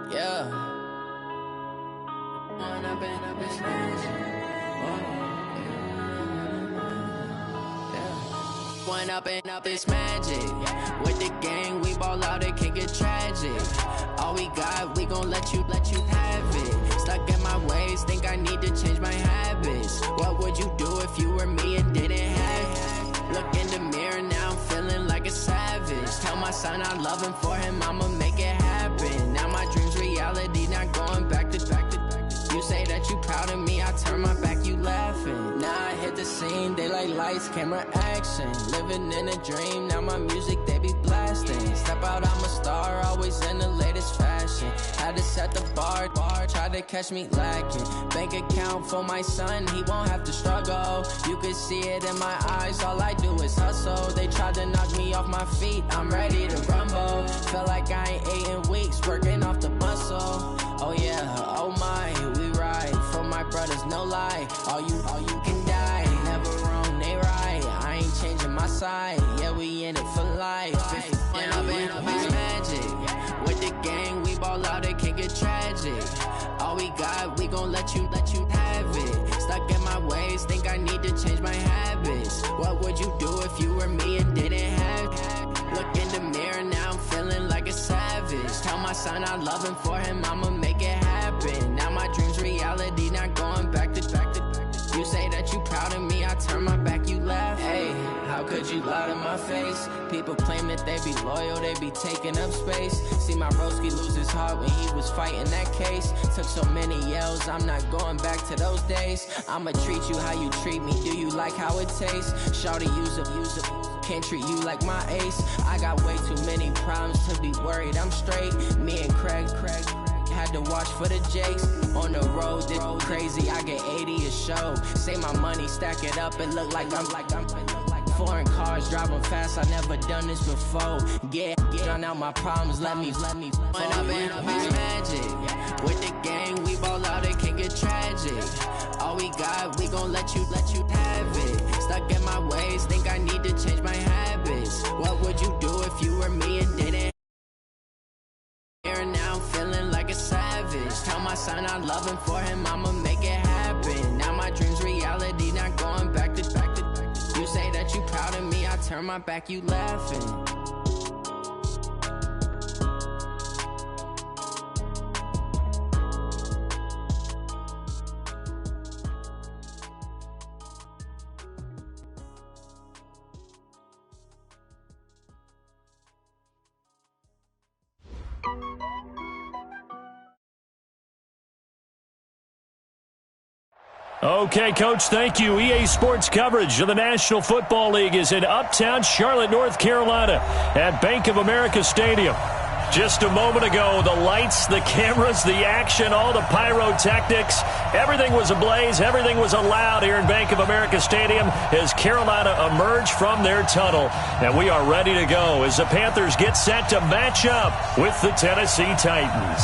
Yeah. One up and up, it's magic. With the gang, we ball out, it can get tragic. All we got, we gon' let you have it. Stuck in my ways, think I need to change my habits. What would you do if you were me and didn't have it? Look in the mirror, now I'm feeling like a savage. Tell my son I love him, for him I'ma make it happen. Now my dream's reality, not going back to. You say that you proud of me, I turn my back, you laughing. Now I hit the scene, they like lights, camera, action. Living in a dream, now my music, they be blasting. Step out, I'm a star, always in the latest fashion. Had to set the bar, try to catch me lacking. Bank account for my son, he won't have to struggle. You can see it in my eyes, all I do is hustle. They tried to knock me off my feet, I'm ready to rumble. Felt like I ain't ate in weeks, working off the muscle. Oh yeah, oh my, we ride for my brothers, no lie. All you can die, never wrong, they right. I ain't changing my side, yeah, we in it for life. When up and up is magic. With the gang, we ball out, it can get tragic. All we got, we gon' let you have it. Stuck in my ways, think I need to change my habits. What would you do if you were me and didn't have it? Look in the mirror, now I'm feeling like a savage. Tell my son I love him, for him I'ma make it happen. Now my dream's reality, not going back to. You say that you proud of me, I turn my back, you laugh. Hey, how could you lie to my face? People claim that they be loyal, they be taking up space. See my broski lose his heart when he was fighting that case. Took so many yells, I'm not going back to those days. I'ma treat you how you treat me, do you like how it tastes? Shawty, use up, can't treat you like my ace. I got way too many problems to be worried, I'm straight. Me and Craig had to watch for the Jakes. On the road, this crazy, I get 80 a show. Say my money, stack it up, it look like I'm foreign cars, driving fast, I never done this before. Get drown out my problems, let me When up and up is magic. With the gang, we ball out, it can get tragic. All we got, we gon' let you have it. Stuck in my ways, think I need to change my habits. What would you do if you were me and didn't? Now I'm feeling like a savage. Tell my son I love him, for him I'ma make it happen. Now my dream's reality, not going back to. You say that you proud of me, I turn my back, you laughing. Okay, Coach, thank you. EA Sports coverage of the National Football League is in uptown Charlotte, North Carolina at Bank of America Stadium. Just a moment ago, the lights, the cameras, the action, all the pyrotechnics, everything was ablaze, everything was allowed here in Bank of America Stadium as Carolina emerged from their tunnel. And we are ready to go as the Panthers get set to match up with the Tennessee Titans.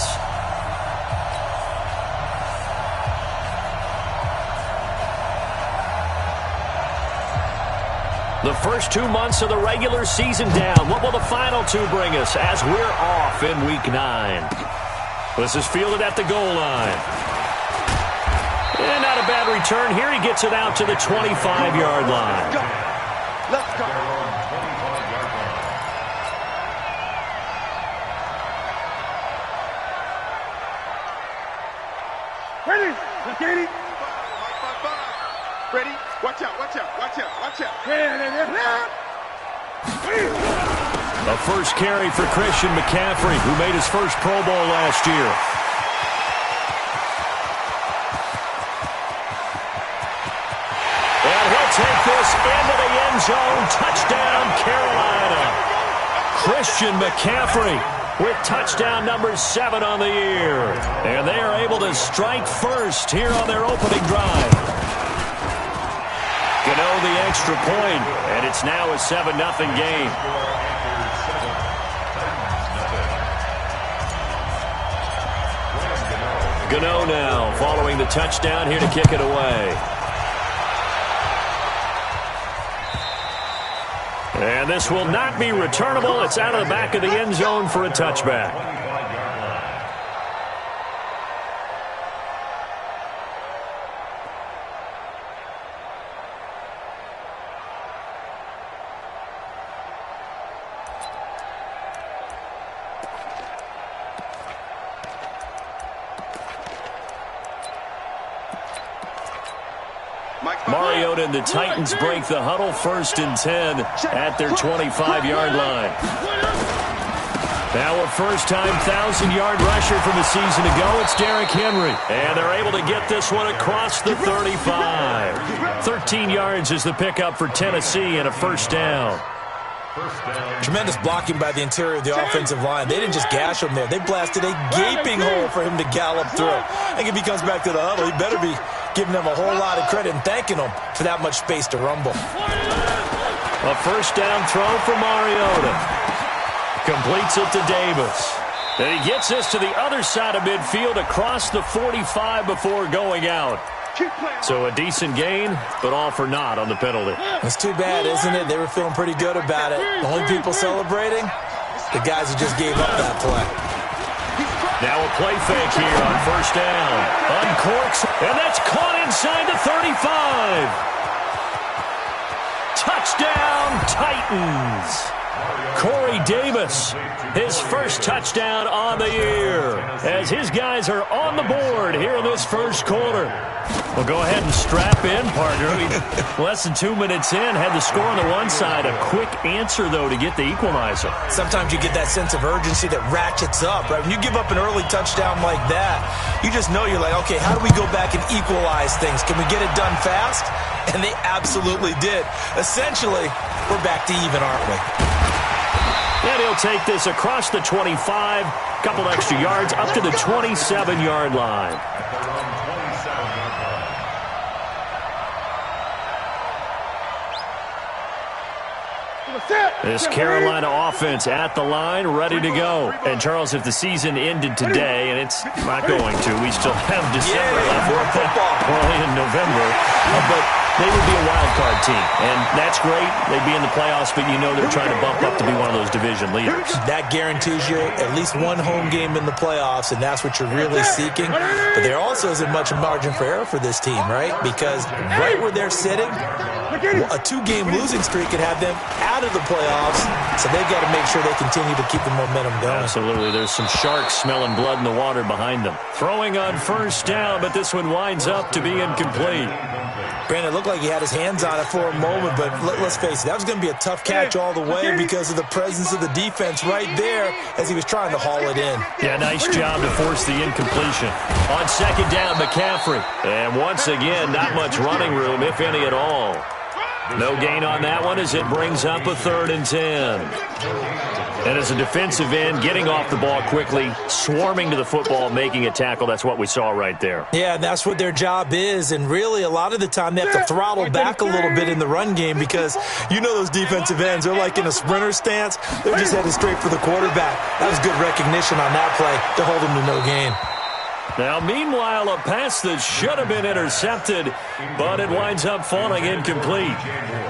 The first 2 months of the regular season down. What will the final two bring us as we're off in Week 9? This is fielded at the goal line. And not a bad return here. He gets it out to the 25-yard line. Let's go. Ready? Let's get it. Ready? Watch out, watch out, watch out, watch out. A first carry for Christian McCaffrey, who made his first Pro Bowl last year. And he'll take this into the end zone. Touchdown, Carolina. Christian McCaffrey with touchdown number 7 on the year. And they are able to strike first here on their opening drive. Gano the extra point, and it's now a 7-0 game. Gano now following the touchdown here to kick it away. And this will not be returnable. It's out of the back of the end zone for a touchback. Mariota and the Titans break the huddle, 1st and 10 at their 25-yard line. Now a first-time 1,000-yard rusher from a season ago. It's Derrick Henry. And they're able to get this one across the 35. 13 yards is the pickup for Tennessee and a first down. Tremendous blocking by the interior of the offensive line. They didn't just gash him there. They blasted a gaping hole for him to gallop through. I think if he comes back to the huddle, he better be giving them a whole lot of credit and thanking them for that much space to rumble. A first down throw for Mariota. Completes it to Davis. And he gets this to the other side of midfield across the 45 before going out. So a decent gain, but all for naught on the penalty. It's too bad, isn't it? They were feeling pretty good about it. The only people celebrating, the guys who just gave up that play. Now a play fake here on first down. Uncorks, and that's caught inside the 35. Touchdown, Titans. Corey Davis, his first touchdown on the year, as his guys are on the board here in this first quarter. Well, go ahead and strap in, partner. Less than 2 minutes in, had the score on the one side. A quick answer, though, to get the equalizer. Sometimes you get that sense of urgency that ratchets up, right? When you give up an early touchdown like that, you just know you're like, okay, how do we go back and equalize things? Can we get it done fast? And they absolutely did. Essentially, we're back to even, aren't we? And he'll take this across the 25, couple extra yards, up to the 27-yard line. This Carolina offense at the line, ready to go. And, Charles, if the season ended today, and it's not going to, we still have December left. Early in November. But they would be a wild card team. And that's great. They'd be in the playoffs, but you know they're trying to bump up to be one of those division leaders. That guarantees you at least one home game in the playoffs, and that's what you're really seeking. But there also isn't much margin for error for this team, right? Because right where they're sitting, a 2-game losing streak could have them out of the playoffs, so they've got to make sure they continue to keep the momentum going. Absolutely. There's some sharks smelling blood in the water behind them. Throwing on first down, but this one winds up to be incomplete. Brandon, it looked like he had his hands on it for a moment, but let's face it, that was going to be a tough catch all the way because of the presence of the defense right there as he was trying to haul it in. Yeah, nice job to force the incompletion. On second down, McCaffrey. And once again, not much running room, if any at all. No gain on that one as it brings up a 3rd and 10. And as a defensive end, getting off the ball quickly, swarming to the football, making a tackle, that's what we saw right there. Yeah, that's what their job is. And really, a lot of the time, they have to throttle back a little bit in the run game because you know those defensive ends, they're like in a sprinter stance. They're just headed straight for the quarterback. That was good recognition on that play to hold him to no gain. Now, meanwhile, a pass that should have been intercepted, but it winds up falling incomplete.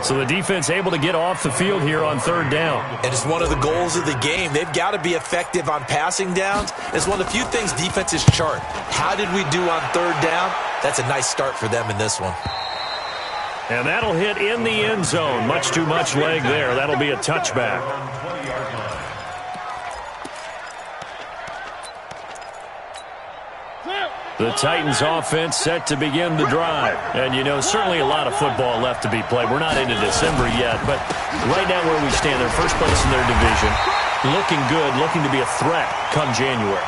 So the defense able to get off the field here on 3rd down. And it's one of the goals of the game. They've got to be effective on passing downs. It's one of the few things defenses chart. How did we do on 3rd down? That's a nice start for them in this one. And that'll hit in the end zone. Much too much leg there. That'll be a touchback. The Titans offense set to begin the drive. And, you know, certainly a lot of football left to be played. We're not into December yet, but right now where we stand, they're first place in their division. Looking good, looking to be a threat come January.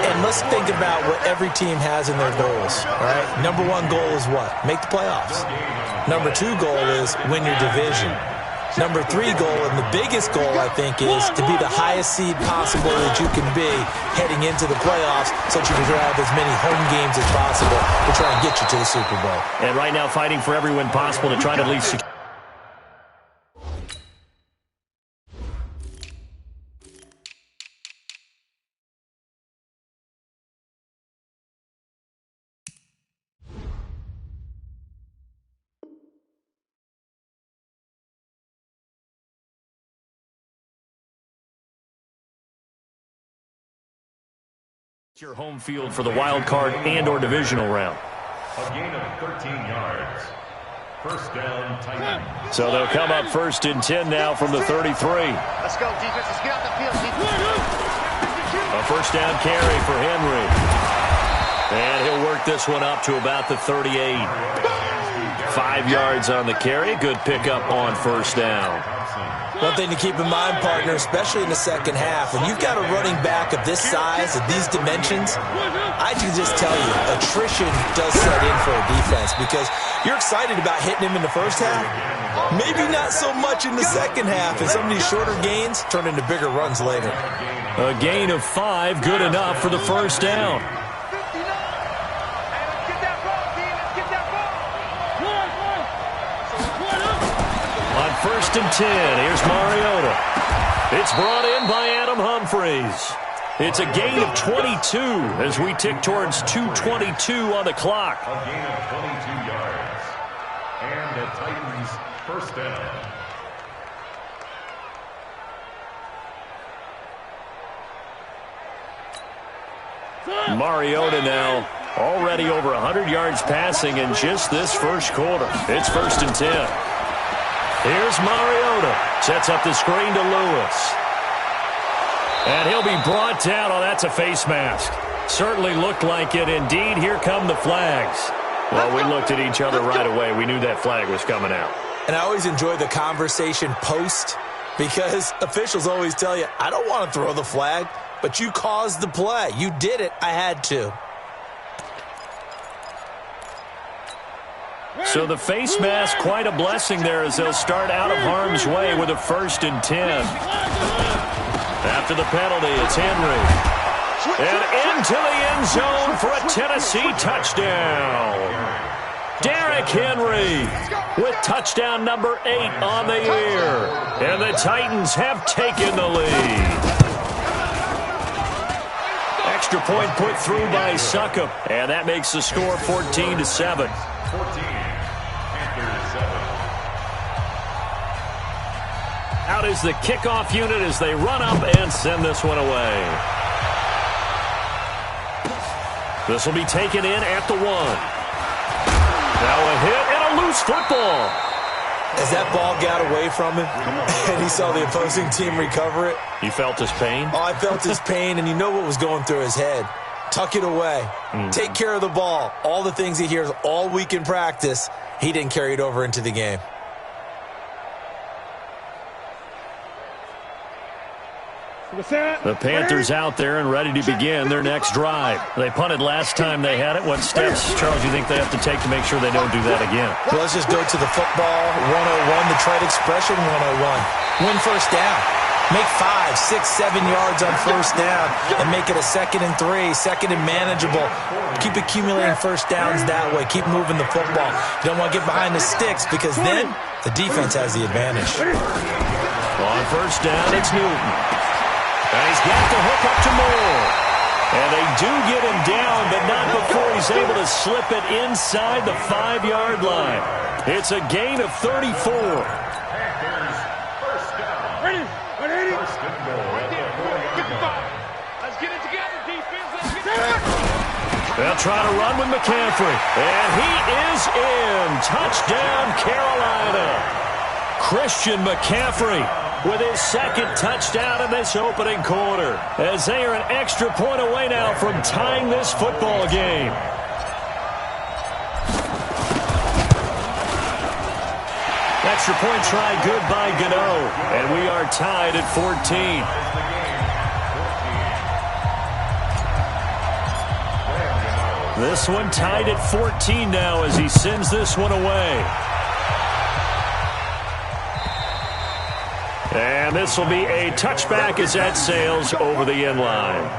And let's think about what every team has in their goals, all right? Number 1 goal is what? Make the playoffs. Number 2 goal is win your division. Number 3 goal, and the biggest goal, I think, is to be the highest seed possible that you can be heading into the playoffs so that you can have as many home games as possible to try and get you to the Super Bowl. And right now fighting for every win possible to try to at least secure Your home field for the wild card and/or divisional round. A gain of 13 yards. First down, Titans. So they'll come up 1st and 10 now from the 33. Let's go, defense. Let's get out the field. A first down carry for Henry. And he'll work this one up to about the 38. 5 yards on the carry. Good pickup on first down. One thing to keep in mind, partner, especially in the second half, when you've got a running back of this size, of these dimensions, I can just tell you, attrition does set in for a defense because you're excited about hitting him in the first half. Maybe not so much in the second half, and some of these shorter gains turn into bigger runs later. A gain of 5, good enough for the first down. On 1st and 10, here's Mariota. It's brought in by Adam Humphries. It's a gain of 22 as we tick towards 2:22 on the clock. A gain of 22 yards. And the Titans first down. Mariota now already over 100 yards passing in just this first quarter. It's 1st and 10. Here's Mariota. Sets up the screen to Lewis. And he'll be brought down. Oh, that's a face mask. Certainly looked like it. Indeed, here come the flags. Well, we looked at each other right away. We knew that flag was coming out. And I always enjoy the conversation post because officials always tell you, I don't want to throw the flag, but you caused the play. You did it. I had to. So the face mask, quite a blessing there as they'll start out of harm's way with a 1st and 10. After the penalty, it's Henry. And into the end zone for a Tennessee touchdown. Derrick Henry with touchdown number 8 on the year. And the Titans have taken the lead. Extra point put through by Succop. And that makes the score 14-7. 14. Out is the kickoff unit as they run up and send this one away. This will be taken in at the 1. Now a hit and a loose football. As that ball got away from him and he saw the opposing team recover it. You felt his pain? Oh, I felt his pain, and you know what was going through his head. Tuck it away. Take care of the ball. All the things he hears all week in practice, he didn't carry it over into the game. The Panthers out there and ready to begin their next drive. They punted last time they had it. What steps, Charles, you think they have to take to make sure they don't do that again? Well, let's just go to the football 101, the trade expression 101. Win first down. Make 5, 6, 7 yards on first down and make it a 2nd and 3, 2nd and manageable. Keep accumulating first downs that way. Keep moving the football. You don't want to get behind the sticks because then the defense has the advantage. On first down, it's Newton. And he's got the hook up to Moore. And they do get him down, but not before he's able to slip it inside the 5-yard line. It's a gain of 34. Panthers first down. Ready? Ready? First and goal. Get the ball. Let's get it together, defense. Let's get it. They'll try to run with McCaffrey. And he is in. Touchdown, Carolina. Christian McCaffrey with his 2nd touchdown in this opening quarter, as they are an extra point away now from tying this football game. Extra point try good by Gano, and we are tied at 14. This one tied at 14 now as he sends this one away. And this will be a touchback as that sails over the end line.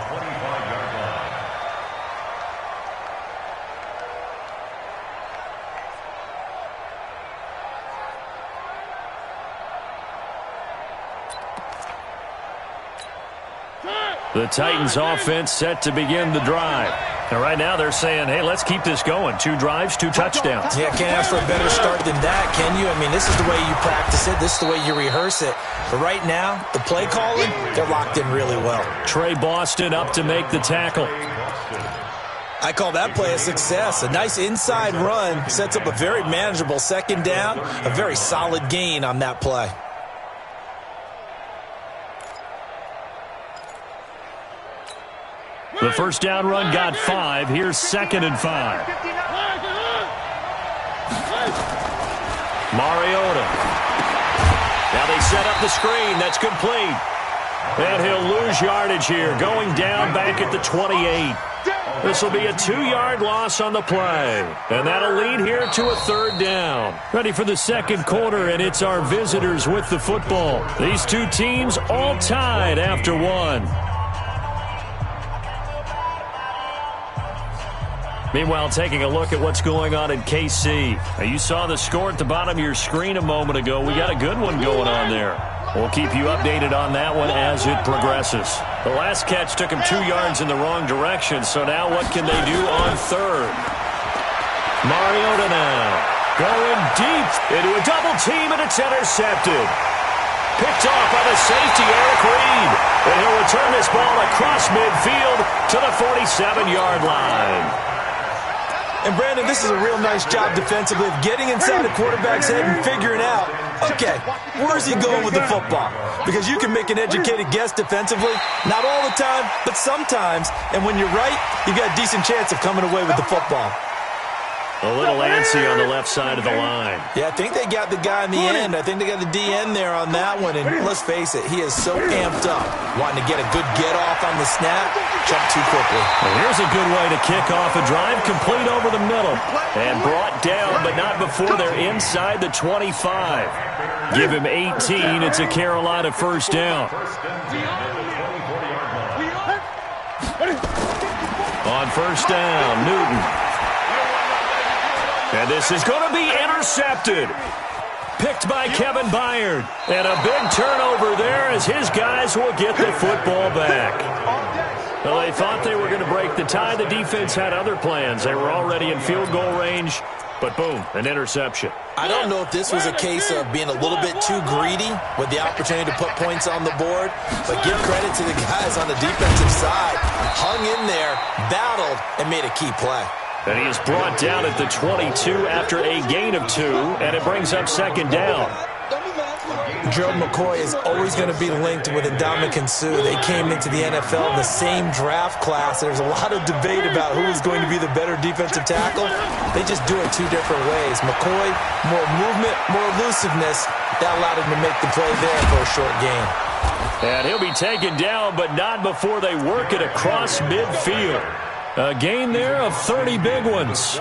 The Titans offense set to begin the drive. And right now they're saying, hey, let's keep this going. 2 drives, 2 touchdowns. Yeah, can't ask for a better start than that, can you? I mean, this is the way you practice it. This is the way you rehearse it. But right now, the play calling, they're locked in really well. Trey Boston up to make the tackle. I call that play a success. A nice inside run sets up a very manageable second down, a very solid gain on that play. The first down run got 5. Here's 2nd and 5. Mariota. Now they set up the screen. That's complete. And he'll lose yardage here, going down back at the 28. This will be a 2-yard loss on the play. And that'll lead here to a 3rd down. Ready for the second quarter, and it's our visitors with the football. These two teams all tied after 1. Meanwhile, taking a look at what's going on in KC. Now, you saw the score at the bottom of your screen a moment ago. We got a good one going on there. We'll keep you updated on that one as it progresses. The last catch took him 2 yards in the wrong direction, so now what can they do on 3rd? Mariota now going deep into a double team, and it's intercepted. Picked off by the safety, Eric Reed. And he'll return this ball across midfield to the 47-yard line. And, Brandon, this is a real nice job defensively of getting inside the quarterback's head and figuring out, okay, where's he going with the football? Because you can make an educated guess defensively, not all the time, but sometimes. And when you're right, you've got a decent chance of coming away with the football. A little antsy on the left side of the line. Yeah, I think they got the guy in the end. I think they got the DN there on that one. And let's face it, he is so amped up, wanting to get a good get-off on the snap, jump too quickly. Well, here's a good way to kick off a drive, complete over the middle. And brought down, but not before they're inside the 25. Give him 18. It's a Carolina first down. On first down, Newton. And this is going to be intercepted. Picked by Kevin Byard. And a big turnover there as his guys will get the football back. Well, they thought they were going to break the tie. The defense had other plans. They were already in field goal range. But boom, an interception. I don't know if this was a case of being a little bit too greedy with the opportunity to put points on the board. But give credit to the guys on the defensive side. Hung in there, battled, and made a key play. And he is brought down at the 22 after a gain of 2, and it brings up second down. Gerald McCoy is always going to be linked with Ndamukong Suh. They came into the NFL in the same draft class. There's a lot of debate about who is going to be the better defensive tackle. They just do it 2 different ways. McCoy, more movement, more elusiveness. That allowed him to make the play there for a short gain. And he'll be taken down, but not before they work it across midfield. A gain there of 30 big ones.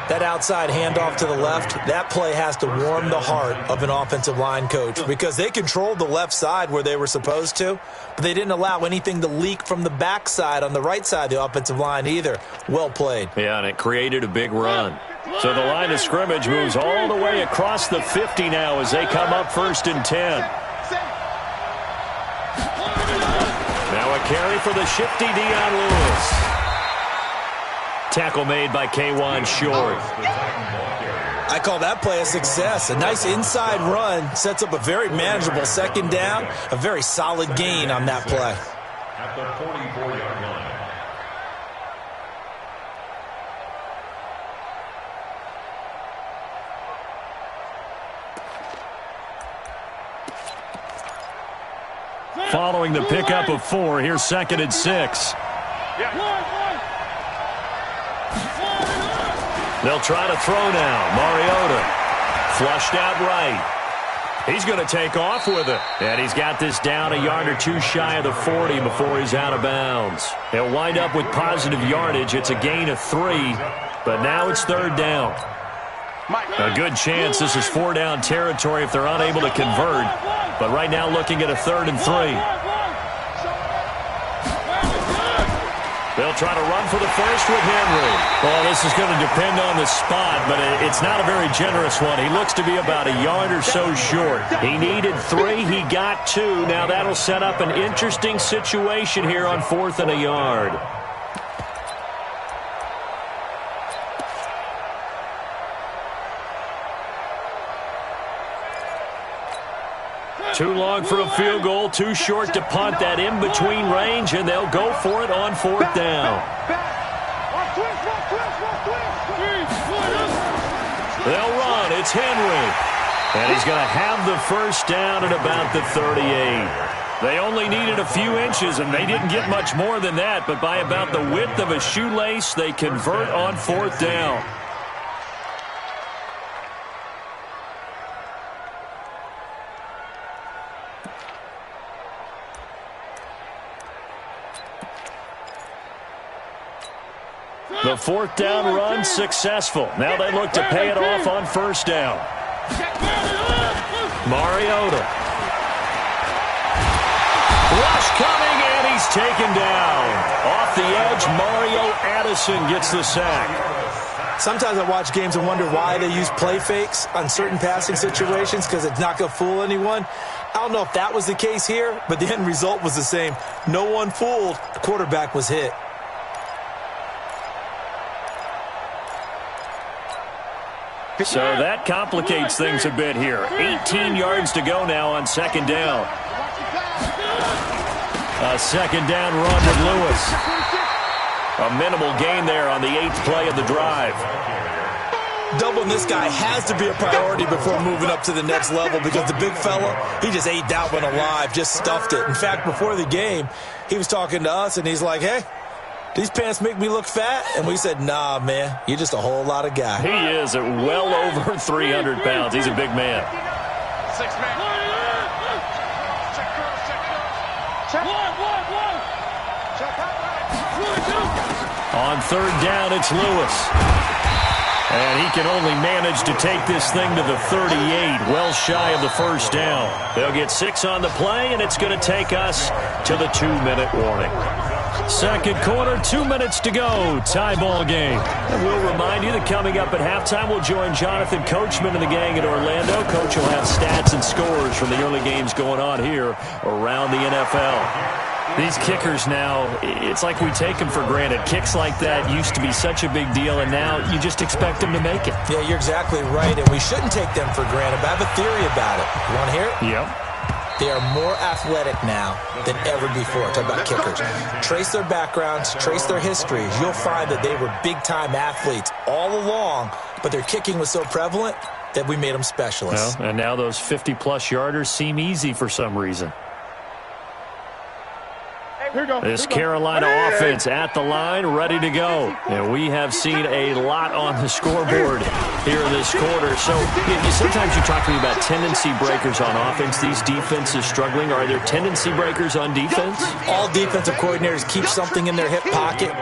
That outside handoff to the left, that play has to warm the heart of an offensive line coach because they controlled the left side where they were supposed to, but they didn't allow anything to leak from the backside on the right side of the offensive line either. Well played. Yeah, and it created a big run. So the line of scrimmage moves all the way across the 50 now as they come up 1st and 10. Now a carry for the shifty Dion Lewis. Tackle made by K'Wan Short. I call that play a success. A nice inside run sets up a very manageable second down. A very solid gain on that play. At the 44-yard line. Following the pickup of 4, here's 2nd and 6. They'll try to throw now. Mariota flushed out right. He's going to take off with it. And he's got this down a yard or 2 shy of the 40 before he's out of bounds. He'll wind up with positive yardage. It's a gain of 3, but now it's 3rd down. A good chance this is 4-down territory if they're unable to convert. But right now looking at a 3rd and 3. They'll try to run for the first with Henry. Well, this is going to depend on the spot, but it's not a very generous one. He looks to be about a yard or so short. He needed 3. He got 2. Now that'll set up an interesting situation here on 4th and a yard. Too long for a field goal, too short to punt. That in-between range, and they'll go for it on 4th down. They'll run. It's Henry. And he's going to have the first down at about the 38. They only needed a few inches, and they didn't get much more than that. But by about the width of a shoelace, they convert on 4th down. The 4th down run successful. Now they look to pay it off on 1st down. Mariota. Rush coming, and he's taken down. Off the edge, Mario Addison gets the sack. Sometimes I watch games and wonder why they use play fakes on certain passing situations, because it's not going to fool anyone. I don't know if that was the case here, but the end result was the same. No one fooled. The quarterback was hit. So that complicates things a bit here. 18 yards to go now on 2nd down. A 2nd down run with Lewis. A minimal gain there on the 8th play of the drive. Doubling this guy has to be a priority before moving up to the next level, because the big fella, he just ate that one alive, just stuffed it. In fact, before the game, he was talking to us, and he's like, hey, these pants make me look fat? And we said, nah, man, you're just a whole lot of guy. He is at well over 300 pounds. He's a big man. 6 man. On 3rd down, it's Lewis. And he can only manage to take this thing to the 38, well shy of the 1st down. They'll get 6 on the play, and it's going to take us to the 2-minute warning. 2nd quarter, 2 minutes to go. Tie ball game. And we'll remind you that coming up at halftime, we'll join Jonathan Coachman and the gang in Orlando. Coach will have stats and scores from the early games going on here around the NFL. These kickers now, it's like we take them for granted. Kicks like that used to be such a big deal, and now you just expect them to make it. Yeah, you're exactly right, and we shouldn't take them for granted. But I have a theory about it. You want to hear it? Yep. They are more athletic now than ever before. Talk about kickers. Trace their backgrounds, trace their histories. You'll find that they were big-time athletes all along, but their kicking was so prevalent that we made them specialists. Well, and now those 50-plus yarders seem easy for some reason. This Carolina offense at the line, ready to go. And we have seen a lot on the scoreboard here this quarter. So sometimes you talk to me about tendency breakers on offense. These defenses struggling. Are there tendency breakers on defense? All defensive coordinators keep something in their hip pocket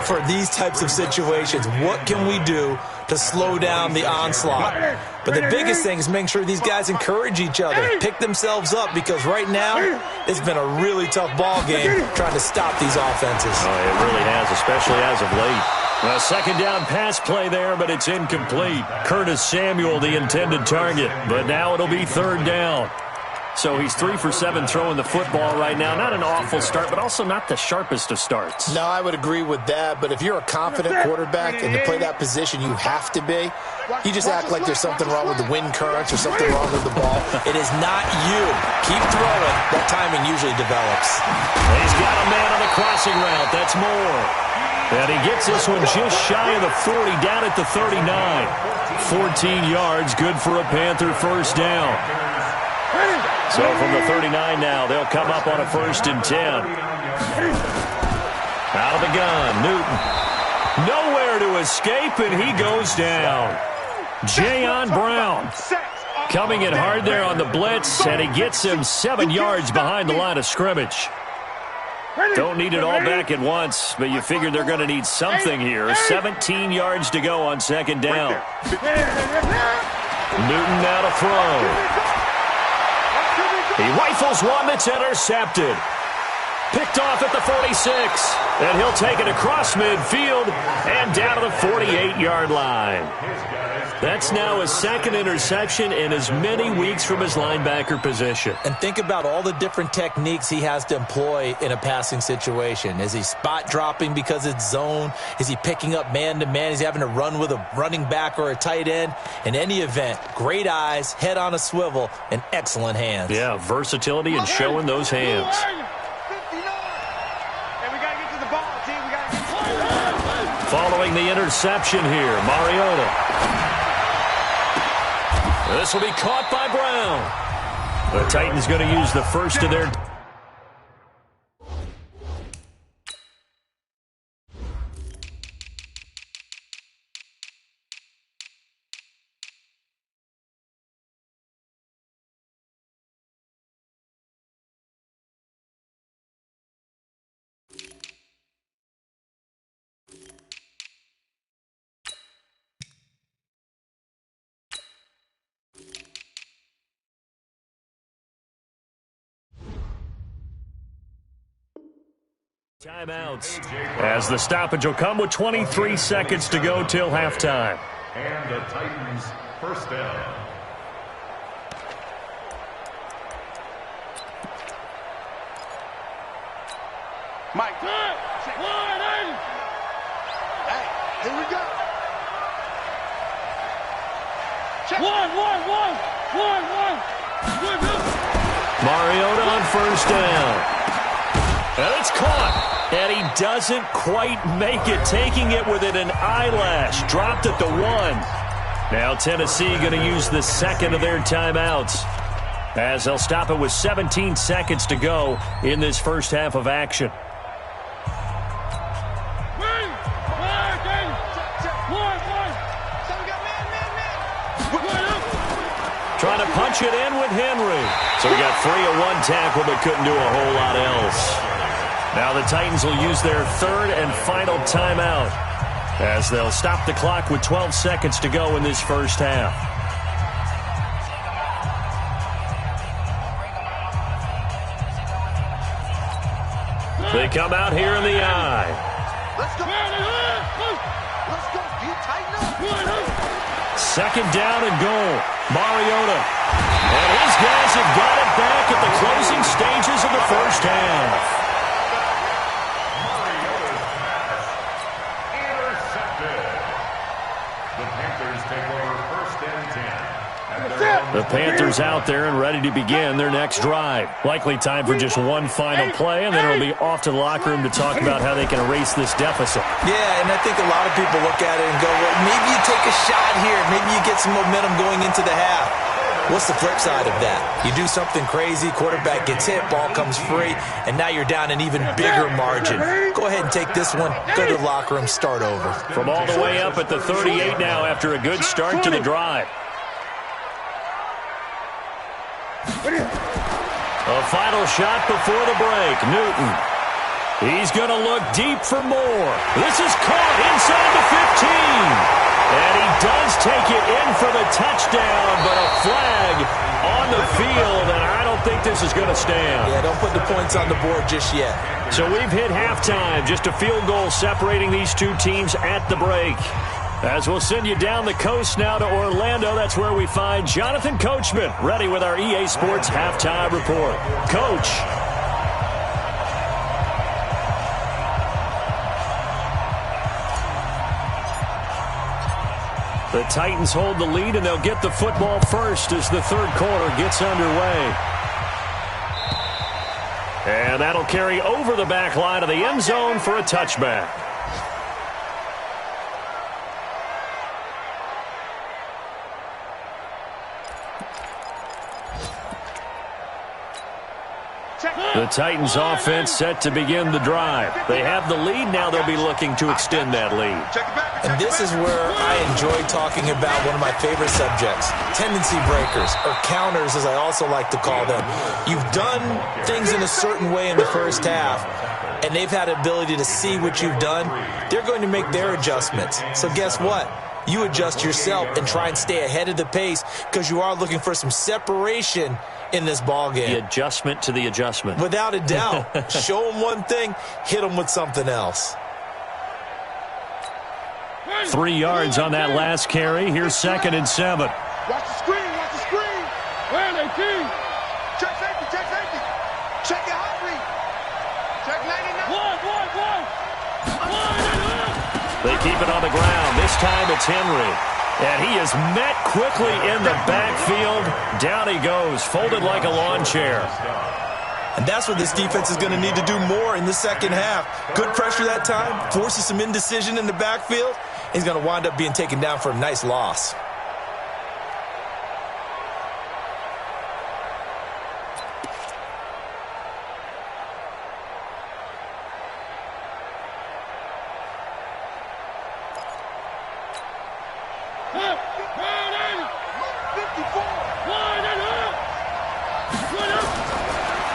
for these types of situations. What can we do to slow down the onslaught? But the biggest thing is making sure these guys encourage each other, pick themselves up, because right now it's been a really tough ball game trying to stop these offenses. Oh, it really has, especially as of late. A 2nd down pass play there, but it's incomplete. Curtis Samuel, the intended target, but now it'll be 3rd down. So he's 3 for 7 throwing the football right now. Not an awful start, but also not the sharpest of starts. No, I would agree with that. But if you're a confident quarterback and to play that position, you have to be. You just act like there's something wrong with the wind currents or something wrong with the ball. It is not you. Keep throwing. That timing usually develops. He's got a man on the crossing route. That's Moore. And he gets this one just shy of the 40, down at the 39. 14 yards, good for a Panther 1st down. So from the 39 now, they'll come up on a 1st and 10. Out of the gun, Newton. Nowhere to escape, and he goes down. Jayon Brown coming in hard there on the blitz, and he gets him 7 yards behind the line of scrimmage. Don't need it all back at once, but you figure they're going to need something here. 17 yards to go on 2nd down. Newton now to throw. He rifles one that's intercepted. Picked off at the 46. And he'll take it across midfield and down to the 48-yard line. That's now his 2nd interception in as many weeks from his linebacker position. And think about all the different techniques he has to employ in a passing situation. Is he spot dropping because it's zone? Is he picking up man-to-man? Is he having to run with a running back or a tight end? In any event, great eyes, head on a swivel, and excellent hands. Yeah, versatility and showing those hands. Following the interception here, Mariota. This will be caught by Brown. The Titans going to use the first of their... Timeouts, as the stoppage will come with 23 seconds to go till halftime. And the Titans first down. Mike. Hey, here we go. Check. One. Mariota on first down. And it's caught. And he doesn't quite make it, taking it within an eyelash. Dropped at the 1. Now Tennessee going to use the second of their timeouts, as they'll stop it with 17 seconds to go in this first half of action. Trying to punch it in with Henry. So he got free of one tackle but couldn't do a whole lot else. Now the Titans will use their third and final timeout, as they'll stop the clock with 12 seconds to go in this first half. They come out here in the eye. Let's go. Let's go. Tighten up. Second down and goal. Mariota. And his guys have got it back at the closing stages of the first half. The Panthers out there and ready to begin their next drive. Likely time for just one final play, and then it'll be off to the locker room to talk about how they can erase this deficit. Yeah, and I think a lot of people look at it and go, well, maybe you take a shot here. Maybe you get some momentum going into the half. What's the flip side of that? You do something crazy, quarterback gets hit, ball comes free, and now you're down an even bigger margin. Go ahead and take this one, go to the locker room, start over. From all the way up at the 38 now after a good start to the drive. A final shot before the break. Newton. He's going to look deep for more. This is caught inside the 15. And he does take it in for the touchdown, but a flag on the field, and I don't think this is going to stand. Yeah, don't put the points on the board just yet. So we've hit halftime. Just a field goal separating these two teams at the break. As we'll send you down the coast now to Orlando, that's where we find Jonathan Coachman, ready with our EA Sports Halftime Report. Coach. The Titans hold the lead, and they'll get the football first as the third quarter gets underway. And that'll carry over the back line of the end zone for a touchback. The Titans offense set to begin the drive. They have the lead. Now they'll be looking to extend that lead. And this is where I enjoy talking about one of my favorite subjects, tendency breakers, or counters as I also like to call them. You've done things in a certain way in the first half, and they've had the ability to see what you've done. They're going to make their adjustments. So guess what? You adjust yourself and try and stay ahead of the pace because you are looking for some separation in this ball game. The adjustment to the adjustment. Without a doubt. Show them one thing, hit them with something else. 3 yards on that last carry. Here's 2nd and 7. Watch the screen. Watch the screen. Where are they, team? Check safety. Check safety. Check your hot read. Check 99. They keep it on the ground. This time it's Henry. And he is met quickly in the backfield. Down he goes, folded like a lawn chair. And that's what this defense is going to need to do more in the second half. Good pressure that time, forces some indecision in the backfield. He's going to wind up being taken down for a nice loss.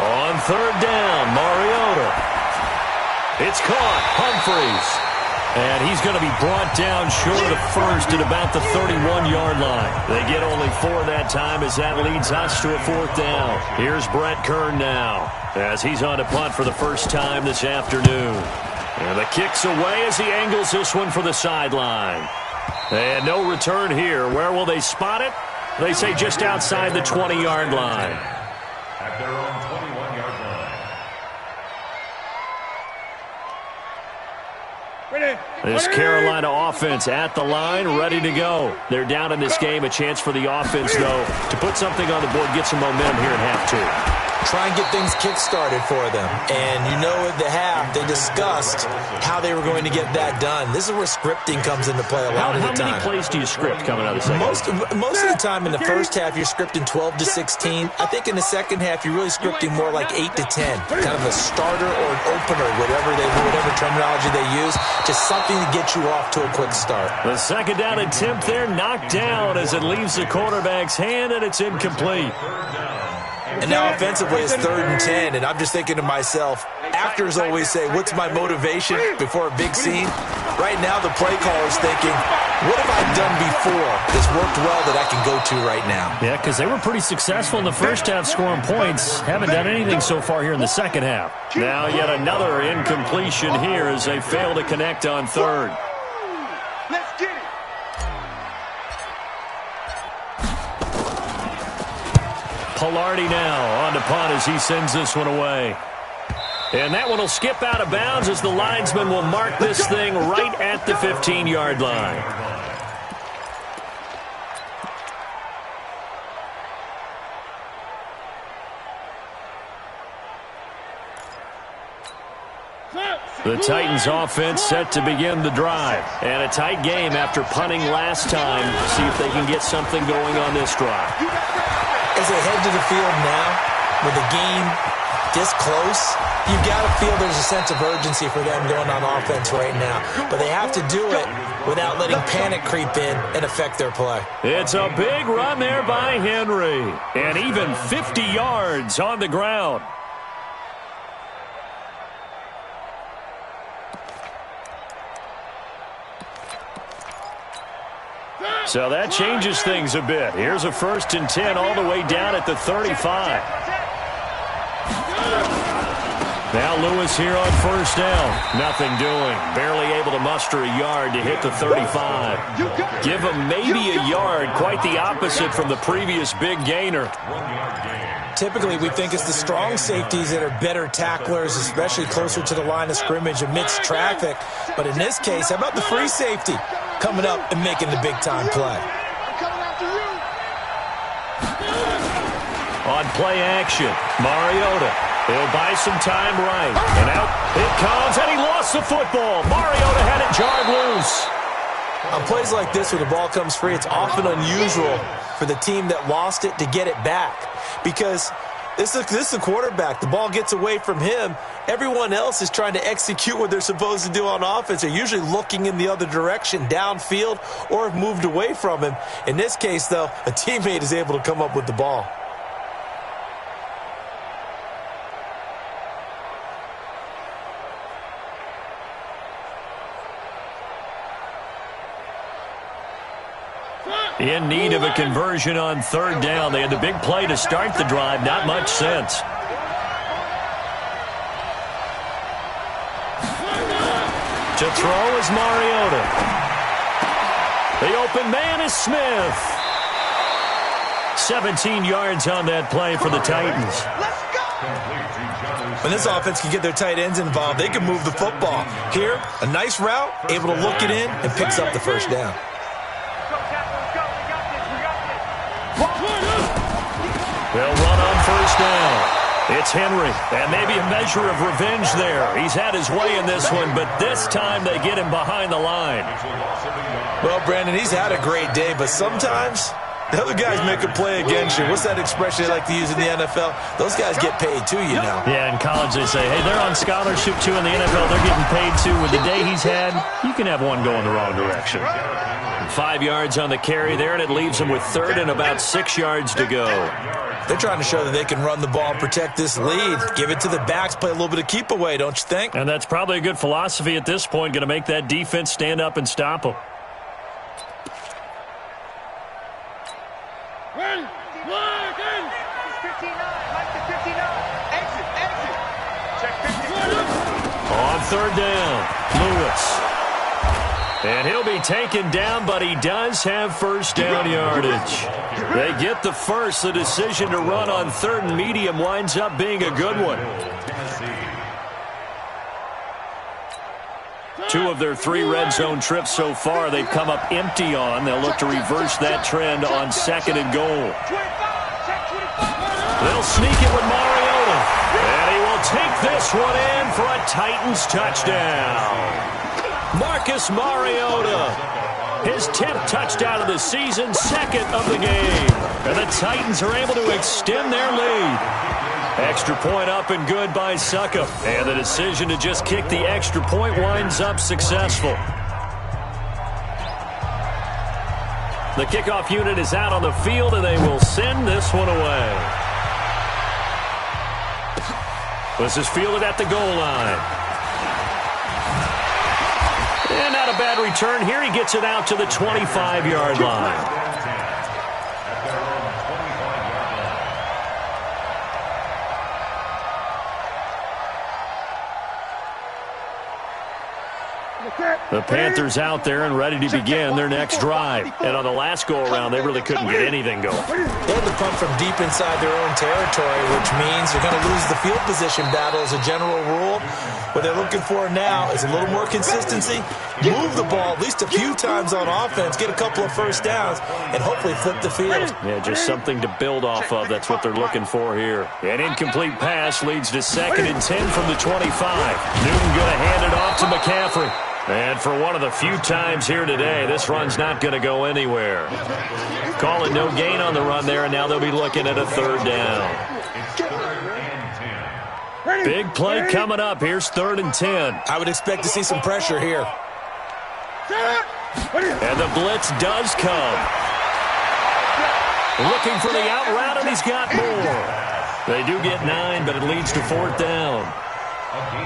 On third down, Mariota. It's caught. Humphreys. And he's going to be brought down short of first at about the 31-yard line. They get only 4 that time as that leads us to a 4th down. Here's Brett Kern now as he's on to punt for the first time this afternoon. And the kick's away as he angles this one for the sideline. And no return here. Where will they spot it? They say just outside the 20-yard line. At their own 21-yard line. This Carolina offense at the line, ready to go. They're down in this game. A chance for the offense, though, to put something on the board, get some momentum here in half 2. Try and get things kick-started for them. And you know at the half, they discussed how they were going to get that done. This is where scripting comes into play a lot of the time. How many plays do you script coming out of the second half? Most of the time in the first half, you're scripting 12 to 16. I think in the second half, you're really scripting more like 8 to 10. Kind of a starter or an opener, whatever terminology they use. Just something to get you off to a quick start. The second down attempt there knocked down as it leaves the quarterback's hand, and it's incomplete. And now offensively it's 3rd and 10, and I'm just thinking to myself, actors always say, what's my motivation before a big scene? Right now the play caller's thinking, what have I done before that's worked well that I can go to right now? Yeah, because they were pretty successful in the first half scoring points. Haven't done anything so far here in the second half. Now yet another incompletion here as they fail to connect on 3rd. Let's get it. Pilardi now on to punt as he sends this one away. And that one will skip out of bounds as the linesman will mark this thing right at the 15-yard line. The Titans offense set to begin the drive. And a tight game after punting last time. See if they can get something going on this drive. As they head to the field now, with the game this close, you've got to feel there's a sense of urgency for them going on offense right now. But they have to do it without letting panic creep in and affect their play. It's a big run there by Henry. And even 50 yards on the ground. So that changes things a bit. Here's a 1st and 10 all the way down at the 35. Now Lewis here on 1st down. Nothing doing. Barely able to muster a yard to hit the 35. Give him maybe a yard. Quite the opposite from the previous big gainer. Typically, we think it's the strong safeties that are better tacklers, especially closer to the line of scrimmage amidst traffic. But in this case, how about the free safety coming up and making the big-time play? On play action, Mariota. He'll buy some time right. And out it comes, and he lost the football. Mariota had it jarred loose. On plays like this where the ball comes free, it's often unusual for the team that lost it to get it back. Because this is the quarterback. The ball gets away from him. Everyone else is trying to execute what they're supposed to do on offense. They're usually looking in the other direction, downfield, or have moved away from him. In this case, though, a teammate is able to come up with the ball. In need of a conversion on 3rd down. They had the big play to start the drive. Not much sense. To throw is Mariota. The open man is Smith. 17 yards on that play for the Titans. When this offense can get their tight ends involved, they can move the football. Here, a nice route, able to look it in, and picks up the 1st down. They'll run on 1st down. It's Henry, and maybe a measure of revenge there. He's had his way in this one, but this time they get him behind the line. Well, Brandon, he's had a great day, but sometimes The other guys make a play against you. What's that expression they like to use in the NFL? Those guys get paid too, you know. Yeah, in college they say, hey, they're on scholarship too. In the NFL, they're getting paid too. With the day he's had, you can have one going the wrong direction. 5 yards on the carry there, and it leaves them with third and about 6 yards to go. They're trying to show that they can run the ball and protect this lead. Give it to the backs, play a little bit of keep away, don't you think? And that's probably a good philosophy at this point, going to make that defense stand up and stop them. On third down, Lewis. And he'll be taken down, but he does have first down yardage. They get the first. The decision to run on third and medium winds up being a good one. 2 of their 3 red zone trips so far they've come up empty on. They'll look to reverse that trend on second and goal. They'll sneak it with Mariota. And he will take this one in for a Titans touchdown. Marcus Mariota, his 10th touchdown of the season, 2nd of the game. And the Titans are able to extend their lead. Extra point up and good by Suckup. And the decision to just kick the extra point winds up successful. The kickoff unit is out on the field, and they will send this one away. This is fielded at the goal line. And not a bad return here. He gets it out to the 25-yard line. The Panthers out there and ready to begin their next drive. And on the last go-around, they really couldn't get anything going. They had to punt from deep inside their own territory, which means they're going to lose the field position battle as a general rule. What they're looking for now is a little more consistency, move the ball at least a few times on offense, get a couple of first downs, and hopefully flip the field. Yeah, just something to build off of. That's what they're looking for here. An incomplete pass leads to 2nd and 10 from the 25. Newton going to hand it off to McCaffrey. And for one of the few times here today, this run's not going to go anywhere. Calling no gain on the run there, and now they'll be looking at a third down. Big play coming up. Here's 3rd and 10. I would expect to see some pressure here. And the blitz does come. Looking for the out route, and he's got more. They do get 9, but it leads to 4th down.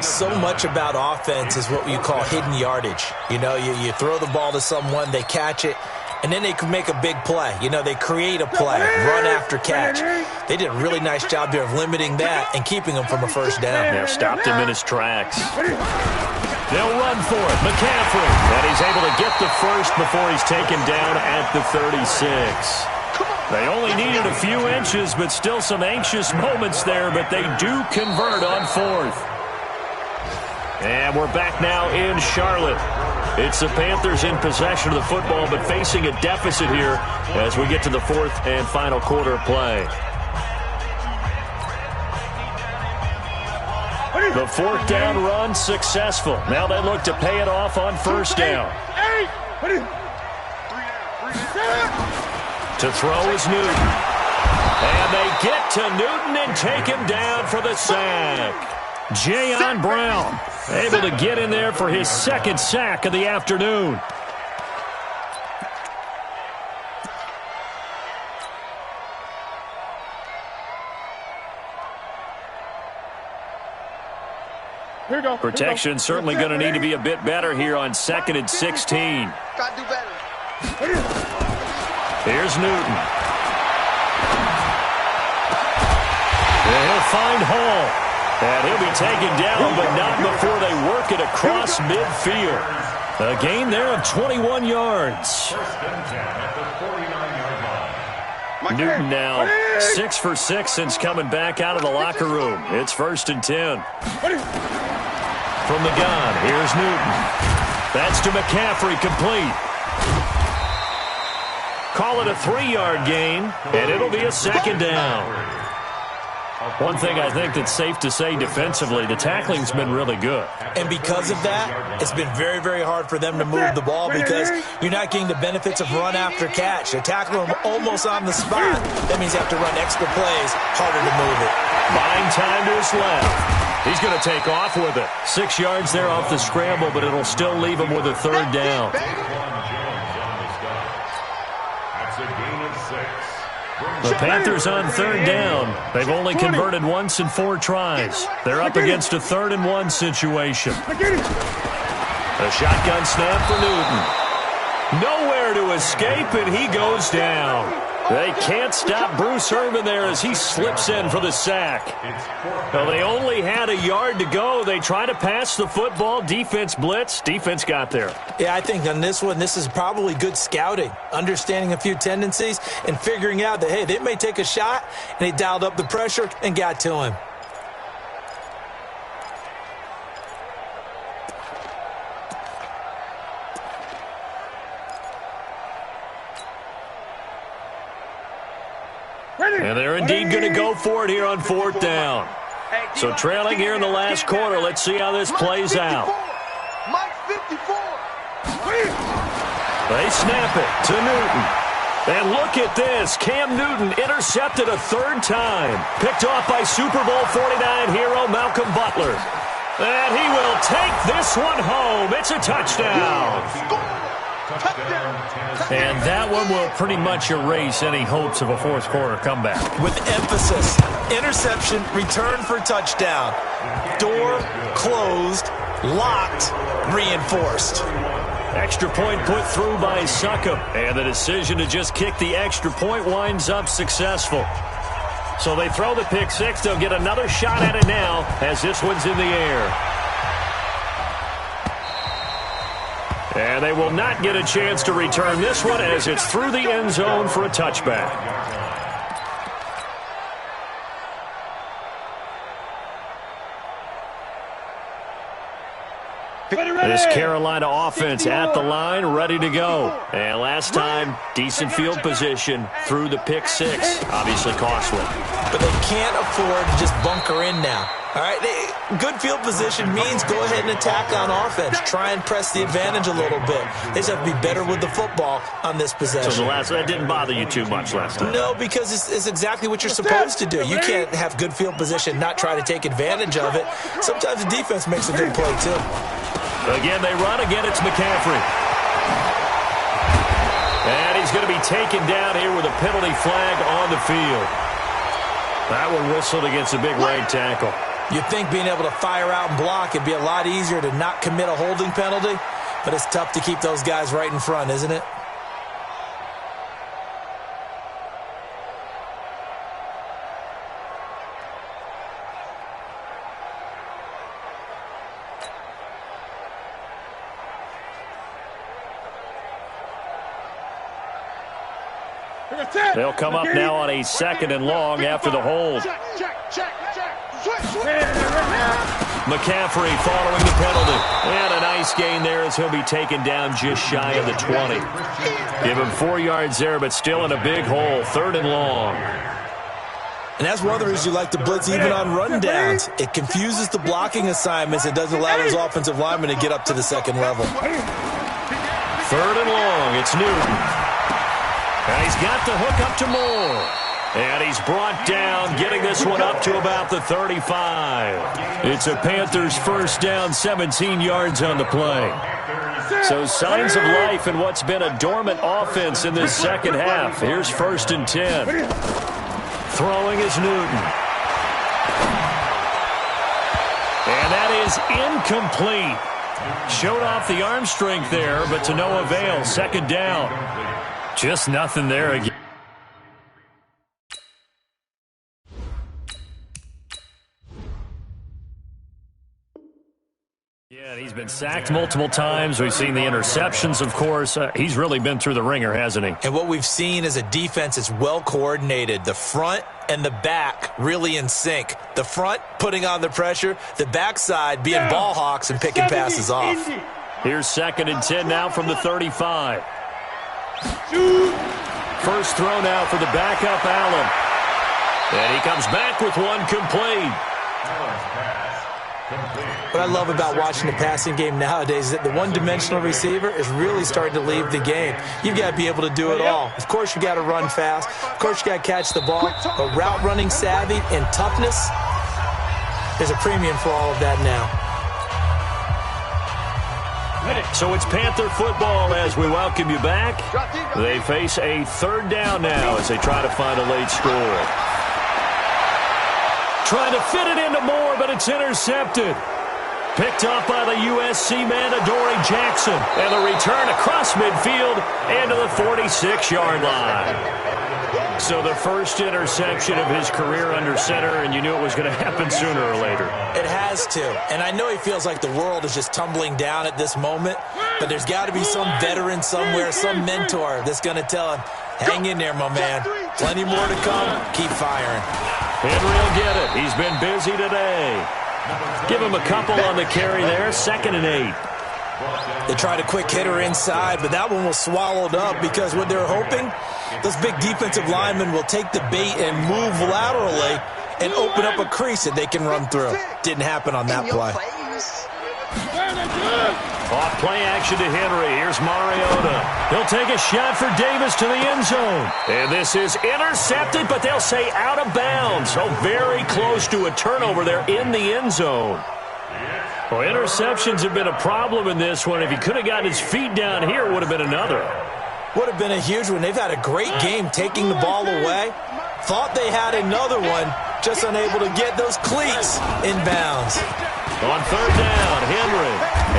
So much about offense is what you call hidden yardage. You know, you throw the ball to someone, they catch it, and then they can make a big play. You know, they create a play, run after catch. They did a really nice job there of limiting that and keeping him from a first down. Yeah, stopped him in his tracks. They'll run for it. McCaffrey. And he's able to get the first before he's taken down at the 36. They only needed a few inches, but still some anxious moments there, but they do convert on 4th. And we're back now in Charlotte. It's the Panthers in possession of the football, but facing a deficit here as we get to the 4th and final quarter play. The 4th down run successful. Now they look to pay it off on 1st down. To throw is Newton. And they get to Newton and take him down for the sack. Jayon Brown able to get in there for his 2nd sack of the afternoon. Protection certainly going to need to be a bit better here on 2nd and 16. Got to do better. Here's Newton. And he'll find Hall. And he'll be taken down, but not before they work it across midfield. A gain there of 21 yards. Newton now 6 for 6 since coming back out of the locker room. It's 1st and 10. From the gun, here's Newton. That's to McCaffrey, complete. Call it a 3-yard gain, and it'll be a 2nd down. One thing I think that's safe to say defensively, the tackling's been really good. And because of that, it's been very, very hard for them to move the ball because you're not getting the benefits of run after catch. They're tackling them almost on the spot. That means you have to run extra plays, harder to move it. Buying time to his left. He's going to take off with it. 6 yards there off the scramble, but it'll still leave him with a third down. That's a gain of 6. The Panthers on third down. They've only converted once in 4 tries. They're up against a 3rd and 1 situation. A shotgun snap for Newton. Nowhere to escape, and he goes down. They can't stop Bruce Irvin there as he slips in for the sack. Well, they only had a yard to go. They try to pass the football. Defense blitz. Defense got there. Yeah, I think on this one, this is probably good scouting, understanding a few tendencies and figuring out that, hey, they may take a shot, and they dialed up the pressure and got to him. And they're indeed going to go for it here on 4th down. So trailing here in the last quarter. Let's see how this plays out. They snap it to Newton. And look at this. Cam Newton intercepted a 3rd time. Picked off by Super Bowl 49 hero Malcolm Butler. And he will take this one home. It's a touchdown. And that one will pretty much erase any hopes of a 4th quarter comeback. With emphasis, interception, return for touchdown. Door closed, locked, reinforced. Extra point put through by Succop. And the decision to just kick the extra point winds up successful. So they throw the pick 6. They'll get another shot at it now as this one's in the air. And they will not get a chance to return this one as it's through the end zone for a touchback. This Carolina offense at the line, ready to go. And last time, decent field position through the pick 6. Obviously costly. But they can't afford to just bunker in now. All right, good field position means go ahead and attack on offense. Try and press the advantage a little bit. They just have to be better with the football on this possession. So that didn't bother you too much last time? No, because it's exactly what you're supposed to do. You can't have good field position, not try to take advantage of it. Sometimes the defense makes a good play, too. Again, they run. Again, it's McCaffrey. And he's going to be taken down here with a penalty flag on the field. That one whistled against a big right tackle. You'd think being able to fire out and block it'd be a lot easier to not commit a holding penalty, but it's tough to keep those guys right in front, isn't it? They'll come up now on a 2nd and long after the hold. McCaffrey following the penalty. And a nice gain there as he'll be taken down just shy of the 20. Give him 4 yards there, but still in a big hole. 3rd and long. And that's one of the reasons you like to blitz even on run downs. It confuses the blocking assignments. It doesn't allow those offensive linemen to get up to the 2nd level. 3rd and long. It's Newton. And he's got the hook up to Moore. And he's brought down, getting this one up to about the 35. It's a Panthers 1st down, 17 yards on the play. So signs of life in what's been a dormant offense in this second half. Here's 1st and 10. Throwing is Newton. And that is incomplete. Showed off the arm strength there, but to no avail. 2nd down. Just nothing there again. Yeah, he's been sacked multiple times. We've seen the interceptions, of course. He's really been through the ringer, hasn't he? And what we've seen is a defense that's well coordinated. The front and the back really in sync. The front putting on the pressure, the backside being ball hawks and picking passes off. Here's 2nd and 10 now from the 35. First throw now for the backup, Allen. And he comes back with one complete. What I love about watching the passing game nowadays is that the one-dimensional receiver is really starting to leave the game. You've got to be able to do it all. Of course, you got to run fast. Of course, you got to catch the ball. But route running savvy and toughness, there's a premium for all of that now. So it's Panther football as we welcome you back. They face a third down now as they try to find a late score. Trying to fit it into Moore, but it's intercepted. Picked up by the USC man, Adoree Jackson. And the return across midfield into the 46-yard line. So the first interception of his career under center, and you knew it was going to happen sooner or later. It has to. And I know he feels like the world is just tumbling down at this moment, but there's got to be some veteran somewhere, some mentor that's going to tell him, hang in there, my man. Plenty more to come. Keep firing. Henry will get it. He's been busy today. Give him a couple on the carry there. 2nd and 8. They tried a quick hitter inside, but that one was swallowed up because what they're hoping, those big defensive linemen will take the bait and move laterally and open up a crease that they can run through. Didn't happen on that play. Off play action to Henry. Here's Mariota. He'll take a shot for Davis to the end zone. And this is intercepted, but they'll say out of bounds. So very close to a turnover there in the end zone. Well, interceptions have been a problem in this one. If he could have gotten his feet down here, it would have been another. Would have been a huge one. They've had a great game taking the ball away. Thought they had another one, just unable to get those cleats in bounds. On 3rd down, Henry.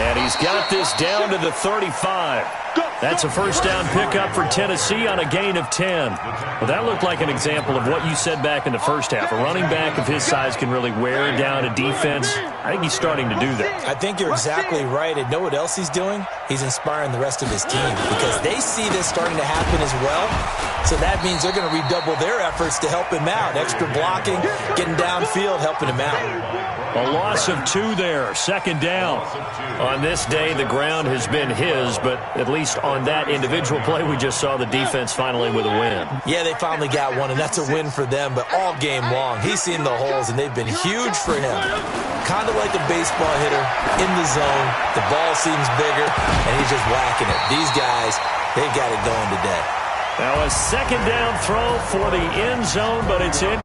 And he's got this down to the 35. That's a first down pickup for Tennessee on a gain of 10. Well, that looked like an example of what you said back in the first half. A running back of his size can really wear down a defense. I think he's starting to do that. I think you're exactly right. And know what else he's doing? He's inspiring the rest of his team because they see this starting to happen as well. So that means they're going to redouble their efforts to help him out. Extra blocking, getting downfield, helping him out. A loss of 2 there. 2nd down. On this day, the ground has been his, but at least on that individual play, we just saw the defense finally with a win. Yeah, they finally got one, and that's a win for them, but all game long, he's seen the holes, and they've been huge for him. Kind of like a baseball hitter in the zone. The ball seems bigger, and he's just whacking it. These guys, they've got it going today. Now a 2nd down throw for the end zone, but it's in.